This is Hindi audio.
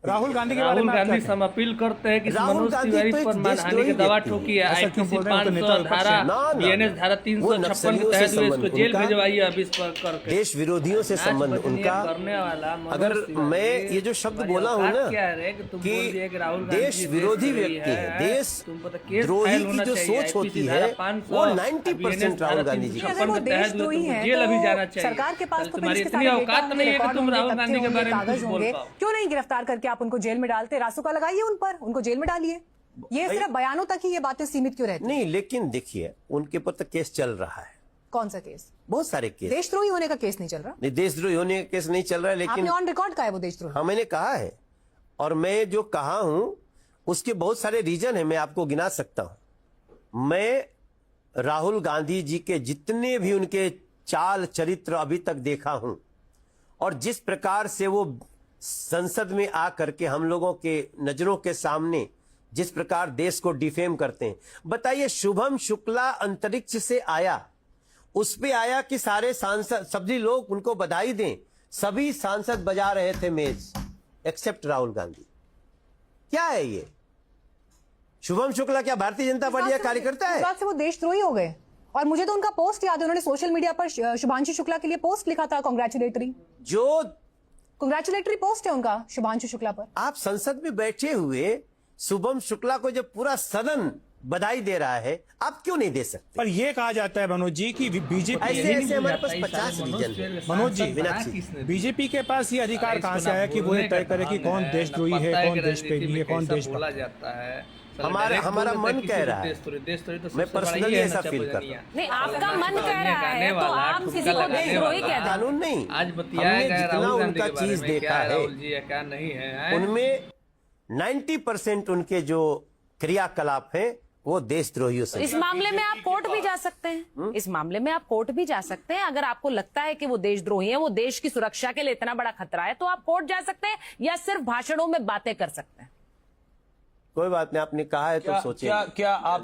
राहुल गांधी के बारे में राहुल गांधी हम अपील करते हैं कि मनोज तिवारी पर मानहानि की दवा ठोकी है। IPC 500 धारा, BNS धारा 356 के तहत इसको जेल भिजवाइए अभी इस पर करके। देश विरोधियों से संबंध उनका करने वाला अगर मैं ये जो शब्द बोला हूँ ना कि देश विरोधी व्यक्ति है, देश द्रोही की जो सोच होती है वो 90% राहुल गांधी जी अगर वो देशद्रोही है जेल अभी जाना तो चाहिए। सरकार के पास तो तुम्हारी इतनी औकात नहीं है कि तुम राहुल गांधी के बारे में कुछ बोल पाओ। क्यों नहीं गिरफ्तार करके आप उनको जेल में डालते? रासुका लगाइए उन पर, उनको जेल में डालिए। ये सिर्फ बयानों तक ही ये बातें सीमित क्यों रहती? नहीं, लेकिन देखिए उनके ऊपर तो केस चल रहा है। कौन सा केस? बहुत सारे केस। देशद्रोही होने का केस नहीं चल रहा। नहीं, देशद्रोही होने का केस नहीं चल रहा है, लेकिन आपने ऑन रिकॉर्ड कहा है वो देशद्रोही। हाँ, मैंने कहा है और मैं जो कहा हूं उसके बहुत सारे रीजन है, मैं आपको गिना सकता हूं। मैं राहुल गांधी जी के जितने भी उनके चाल चरित्र अभी तक देखा हूं और जिस प्रकार से वो संसद में आकर के हम लोगों के नजरों के सामने जिस प्रकार देश को डिफेम करते हैं, बताइए शुभम शुक्ला अंतरिक्ष से आया, उस पे आया कि सारे सांसद सभी लोग उनको बधाई दें, सभी सांसद बजा रहे थे मेज एक्सेप्ट राहुल गांधी। क्या है ये? शुभम शुक्ला क्या भारतीय जनता पार्टी का कार्यकर्ता है? इस बात से वो देशद्रोही हो गए। और मुझे तो उनका पोस्ट याद है, उन्होंने सोशल मीडिया पर शुभांशु शुक्ला के लिए पोस्ट लिखा था, कांग्रेचुलेटरी पोस्ट है उनका शुभांशु शुक्ला पर। आप संसद में बैठे हुए शुभम शुक्ला को जब पूरा सदन बधाई दे रहा है, आप क्यों नहीं दे सकते? पर ये कहा जाता है मनोज जी की बीजेपी ऐसे हमारे पास 50 रीजन है। मनोज जी, बीजेपी के पास ये अधिकार कहाँ से आया कि वो ये तय करे कि कौन देशद्रोही है, कौन देशप्रेमी है, कौन देश बोला जाता है? हमारा मन कह रहा है, मैं पर्सनली ऐसा फील करता हूँ। नहीं, आपका मन कह रहा है तो आप किसी को देशद्रोही कहते हैं। कानून नहीं, आज बताया गया जितना उनका चीज देखा है क्या नहीं है, उनमें 90% उनके जो क्रियाकलाप है वो देशद्रोहियों से। इस मामले में आप कोर्ट भी जा सकते हैं। इस मामले में आप कोर्ट भी जा सकते हैं। अगर आपको लगता है कि वो देशद्रोही है, वो देश की सुरक्षा के लिए इतना बड़ा खतरा है, तो आप कोर्ट जा सकते हैं या सिर्फ भाषणों में बातें कर सकते हैं। कोई बात नहीं, आपने कहा है तो सोचिए। क्या आप